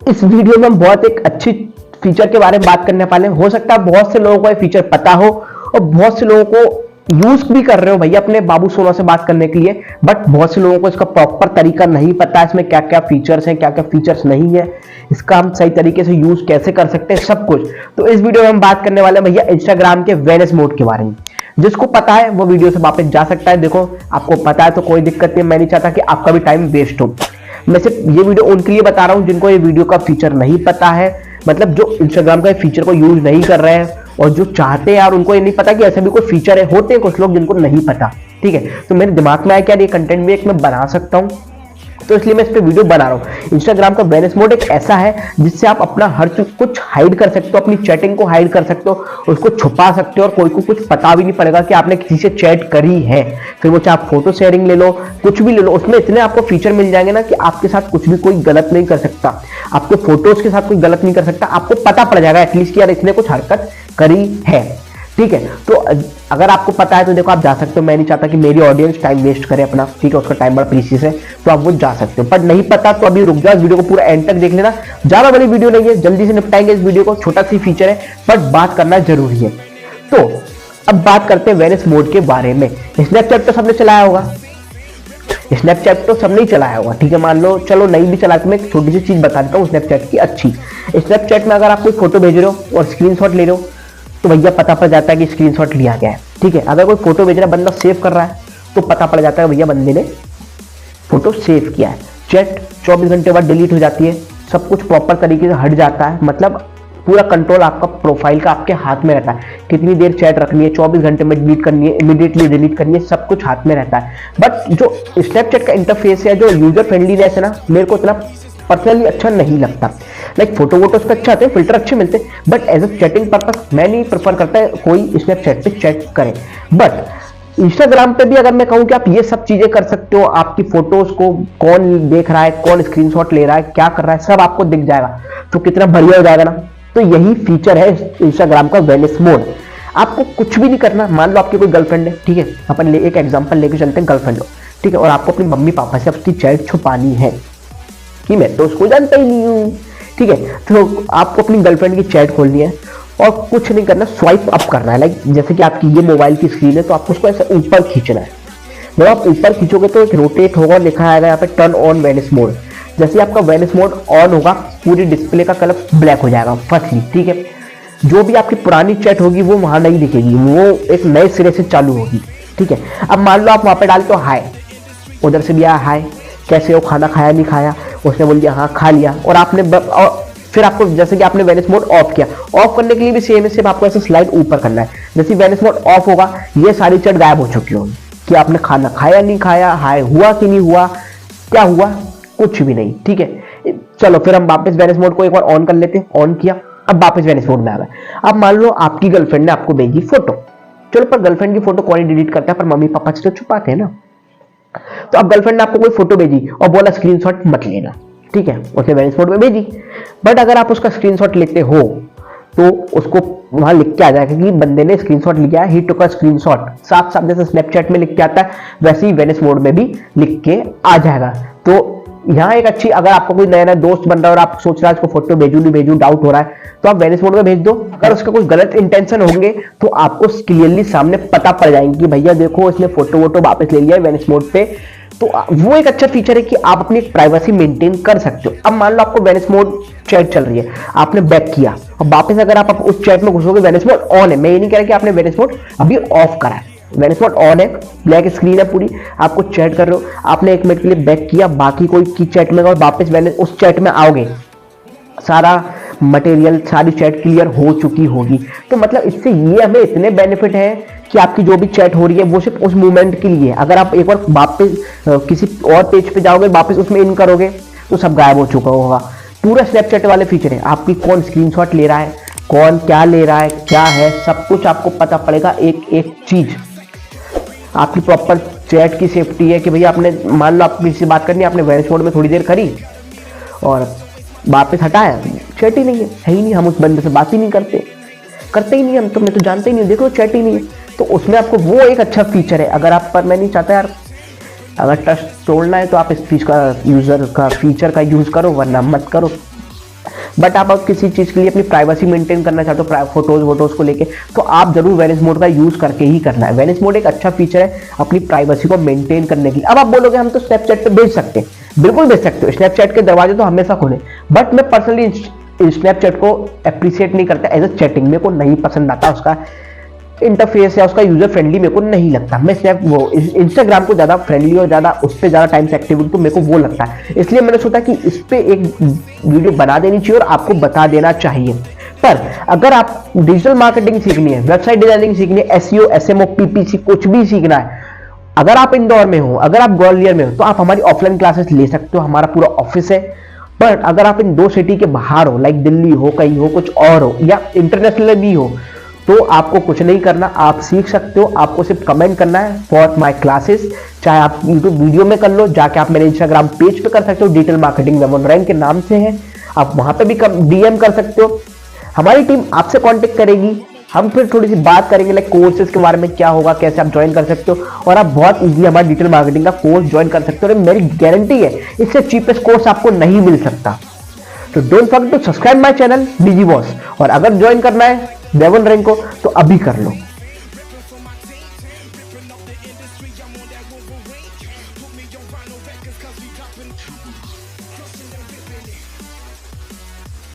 इस वीडियो में हम बहुत एक अच्छी फीचर के बारे में बात करने वाले हैं। हो सकता है बहुत से लोगों को ये फीचर पता हो और बहुत से लोगों को यूज भी कर रहे हो भैया अपने बाबू सोना से बात करने के लिए, बट बहुत से लोगों को इसका प्रॉपर तरीका नहीं पता है, इसमें क्या क्या फीचर्स हैं, क्या क्या फीचर्स नहीं है, इसका हम सही तरीके से यूज कैसे कर सकते हैं, सब कुछ। तो इस वीडियो में हम बात करने वाले हैं भैया इंस्टाग्राम के वेनिस मोड के बारे में। जिसको पता है वो वीडियो से वापस जा सकता है। देखो आपको पता है तो कोई दिक्कत नहीं, मैं नहीं चाहता कि आपका भी टाइम वेस्ट हो। मैं सिर्फ ये वीडियो उनके लिए बता रहा हूं जिनको ये वीडियो का फीचर नहीं पता है, मतलब जो इंस्टाग्राम का फीचर को यूज नहीं कर रहे हैं और जो चाहते हैं यार, उनको ये नहीं पता कि ऐसे भी कोई फीचर है। होते हैं कुछ लोग जिनको नहीं पता, ठीक है। तो मेरे दिमाग में आया कि यार ये कंटेंट भी एक मैं बना सकता हूँ, तो इसलिए मैं इस पे वीडियो बना रहा हूँ। इंस्टाग्राम का वेनिस मोड एक ऐसा है जिससे आप अपना हर कुछ हाइड कर सकते हो, अपनी चैटिंग को हाइड कर सकते हो, उसको छुपा सकते हो और कोई को कुछ पता भी नहीं पड़ेगा कि आपने किसी से चैट करी है। फिर वो चाहे आप फोटो शेयरिंग ले लो, कुछ भी ले लो, उसमें इतने आपको फीचर मिल जाएंगे ना कि आपके साथ कुछ भी कोई गलत नहीं कर सकता, आपके फोटोज के साथ कोई गलत नहीं कर सकता। आपको पता पड़ जाएगा एटलीस्ट कि यार इसने कुछ हरकत करी है, ठीक है। तो अगर आपको पता है तो देखो आप जा सकते हो। मैं नहीं चाहता कि मेरी ऑडियंस टाइम वेस्ट करे अपना, ठीक है, उसका टाइम बड़ा प्रीशियस है, तो आप वो जा सकते हो। पर नहीं पता तो अभी रुक जाओ, इस वीडियो को पूरा एंड तक देख लेना। ज्यादा बड़ी वीडियो नहीं है, जल्दी से निपटाएंगे इस वीडियो को। छोटा सी फीचर है बट बात करना जरूरी है। तो अब बात करते हैं वेनिस मोड के बारे में। स्नैपचैट तो सबने चलाया होगा, स्नैपचैट तो सबने ही चलाया होगा, ठीक है। मान लो चलो नहीं भी चला तो मैं एक छोटी सी चीज बता देता हूँ स्नैपचैट की अच्छी। स्नैपचैट में अगर आप कोई फोटो भेज रहे हो और स्क्रीनशॉट ले रहे हो तो भैया पता पड़ जाता है कि स्क्रीनशॉट लिया गया है, ठीक है। अगर कोई फोटो भेज रहा है, बंदा सेव कर रहा है, तो पता पड़ जाता है भैया बंदे ने फोटो सेव किया है। चैट 24 घंटे बाद डिलीट हो जाती है, सब कुछ प्रॉपर तरीके से हट जाता है, मतलब पूरा कंट्रोल आपका प्रोफाइल का आपके हाथ में रहता है। कितनी देर चैट रखनी है, 24 घंटे में डिलीट करनी है, इमीडिएटली डिलीट करनी है, सब कुछ हाथ में रहता है। बट जो स्नैपचैट का इंटरफेस है, जो यूजर फ्रेंडलीनेस है ना, मेरे को इतना पर्सनली अच्छा नहीं लगता। लाइक फोटो वोटोस पे अच्छे आते हैं, फिल्टर अच्छे मिलते हैं, but as a chatting purpose मैं नहीं प्रेफर करता है कोई स्नैपचैट पे चैट करे। बट इंस्टाग्राम पे भी अगर मैं कहूं कि आप ये सब चीजें कर सकते हो, आपकी फोटोज को कौन देख रहा है, कौन स्क्रीनशॉट ले रहा है, क्या कर रहा है, सब आपको दिख जाएगा, तो कितना बढ़िया हो जाएगा ना। तो यही फीचर है इंस्टाग्राम का वेनिस मोड। आपको कुछ भी नहीं करना। मान लो आपकी कोई गर्लफ्रेंड है, ठीक है, अपन एक एग्जाम्पल लेके चलते हैं, गर्लफ्रेंड हो, ठीक है, और आपको अपनी मम्मी पापा से अपनी चैट छुपानी है कि मैं तो उसको जानता ही नहीं हूँ, ठीक है। तो आपको अपनी गर्लफ्रेंड की चैट खोलनी है और कुछ नहीं करना, स्वाइप अप करना है। लाइक जैसे कि आपकी ये मोबाइल की स्क्रीन है तो आपको उसको ऐसे ऊपर खींचना है। जब आप ऊपर खींचोगे तो एक रोटेट होगा, लिखा आएगा यहाँ पे टर्न ऑन वेनिस मोड। जैसे आपका वेनिस मोड ऑन होगा, पूरी डिस्प्ले का कलर ब्लैक हो जाएगा फर्स्टली, ठीक है। जो भी आपकी पुरानी चैट होगी वो वहां नहीं दिखेगी, वो एक नए सिरे से चालू होगी, ठीक है। अब मान लो आप वहां पे डालते हो हाय, उधर से भी आया हाय, कैसे हो, खाना खाया नहीं खाया, उसने बोल दिया हाँ खा लिया, और आपने और फिर आपको जैसे कि आपने वेनिस मोड ऑफ किया, ऑफ करने के लिए भी सेम है, सिर्फ आपको ऐसे स्लाइड ऊपर करना है। जैसे वेनिस मोड ऑफ होगा, ये सारी चैट गायब हो चुकी होगी कि आपने खाना खाया नहीं खाया, हाय हुआ कि नहीं हुआ, क्या हुआ, कुछ भी नहीं, ठीक है। चलो फिर हम वापस वेनिस मोड को एक बार ऑन कर लेते हैं। ऑन किया, अब वापस वेनिस मोड में आ गए। अब मान लो आपकी गर्लफ्रेंड ने आपको भेजी फोटो, चलो पर गर्लफ्रेंड की फोटो कौन डिलीट करता है, पर मम्मी पापा से तो छुपाते हैं ना। तो अब गर्लफ्रेंड ने आपको कोई फोटो भेजी और बोला स्क्रीनशॉट मत लेना, ठीक है, उसने वेनिस मोड में भेजी। बट अगर आप उसका स्क्रीनशॉट लेते हो तो उसको वहां लिख के आ जाएगा कि बंदे ने स्क्रीनशॉट लिया है, ही टुक अ स्क्रीनशॉट। साफ साफ जैसे स्नैपचैट में लिख के आता है वैसे ही वेनिस मोड में भी लिख के आ जाएगा। तो यहाँ एक अच्छी, अगर आपको कोई नया नया दोस्त बन रहा है और आप सोच रहा है उसको फोटो भेजू नहीं भेजू, डाउट हो रहा है, तो आप वेनिस मोड में भेज दो। अगर उसका कोई गलत इंटेंशन होंगे तो आपको क्लियरली सामने पता पड़ जाएंगे कि भैया देखो इसने फोटो वोटो वापस ले लिया है वेनिस मोड पे। तो वो एक अच्छा फीचर है कि आप अपनी प्राइवेसी मेंटेन कर सकते हो। अब मान लो आपको वेनिस मोड चैट चल रही है, आपने बैक किया और वापस अगर आप उस चैट में घुसोगे, वेनिस मोड ऑन है, मैं ये नहीं कह रहा कि आपने वेनिस मोड अभी ऑफ करा है, वेनिस मोड ऑन है, ब्लैक स्क्रीन है पूरी, आपको चैट कर रहे हो, आपने 1 मिनट के लिए बैक किया, बाकी कोई की चैट में और वापस उस चैट में आओगे, सारा मटेरियल, सारी चैट क्लियर हो चुकी होगी। तो मतलब इससे ये हमें इतने बेनिफिट है कि आपकी जो भी चैट हो रही है वो सिर्फ उस मोमेंट के लिए। अगर आप एक बार वापस किसी और पेज पे जाओगे, वापस उसमें इन करोगे तो सब गायब हो चुका होगा। पूरा स्नैपचैट वाले फीचर है, आपकी कौन स्क्रीनशॉट ले रहा है, कौन क्या ले रहा है, क्या है, सब कुछ आपको पता पड़ेगा, एक एक चीज। आपकी प्रॉपर चैट की सेफ्टी है कि भैया आपने, मान लो आप किसी से बात करनी है, आपने वेनिस मोड में थोड़ी देर करी और वापस हटाया, चैट ही नहीं है ही नहीं, हम उस बंदे से बात ही नहीं करते ही नहीं, हम तो मैं तो जानते ही नहीं, देखो चैट ही नहीं है। तो उसमें आपको वो एक अच्छा फीचर है। अगर आप, पर मैं नहीं चाहता यार, अगर ट्रस्ट तोड़ना है तो आप इस फीचर का यूजर का फीचर का यूज करो, वरना मत करो। बट आप अगर किसी चीज के लिए अपनी प्राइवेसी मेंटेन करना चाहते हो फोटोज वोटोज को लेके, तो आप जरूर वेनिस मोड का यूज करके ही करना है। वेनिस मोड एक अच्छा फीचर है अपनी प्राइवेसी को मेंटेन करने के लिए। अब आप बोलोगे हम तो स्नैपचैट पे भेज सकते हैं, बिल्कुल भेज सकते हो, स्नैपचैट के दरवाजे तो हमेशा खुले, बट मैं पर्सनली स्नैपचैट को अप्रिशिएट नहीं करता एज अ चैटिंग। मेरे को नहीं पसंद आता उसका इंटरफेस या उसका यूजर फ्रेंडली मेरे को नहीं लगता। मैं स्नैप वो इंस्टाग्राम को ज्यादा फ्रेंडली और ज्यादा उस पर ज्यादा टाइम से एक्टिव हूं, तो मेरे को वो लगता है। इसलिए मैंने सोचा कि इस पे एक वीडियो बना देनी चाहिए और आपको बता देना चाहिए। पर अगर आप डिजिटल मार्केटिंग सीखनी है, वेबसाइट डिजाइनिंग सीखनी है, एसईओ, एसएमओ, पीपीसी कुछ भी सीखना है, अगर आप इंदौर में हो, अगर आप ग्वालियर में हो, तो आप हमारी ऑफलाइन क्लासेस ले सकते हो, हमारा पूरा ऑफिस है। बट अगर आप इन 2 सिटी के बाहर हो, लाइक दिल्ली हो, कहीं हो, कुछ और हो, या इंटरनेशनल भी हो, तो आपको कुछ नहीं करना, आप सीख सकते हो। आपको सिर्फ कमेंट करना है फॉर माय क्लासेस, चाहे आप यूट्यूब वीडियो में कर लो, जाके आप मेरे इंस्टाग्राम पेज पे कर सकते हो, डिजिटल मार्केटिंग वेवन रैंक के नाम से है, आप वहां पे भी डीएम कर सकते हो। हमारी टीम आपसे कांटेक्ट करेगी, हम फिर थोड़ी सी बात करेंगे लाइक कोर्सेज के बारे में, क्या होगा, कैसे आप ज्वाइन कर सकते हो, और आप बहुत इजीली हमारा डिजिटल मार्केटिंग का कोर्स ज्वाइन कर सकते हो। और मेरी गारंटी है इससे चीपेस्ट कोर्स आपको नहीं मिल सकता। तो don't forget to subscribe my channel BG boss, और अगर ज्वाइन करना है वेवन रैंक को तो अभी कर लो।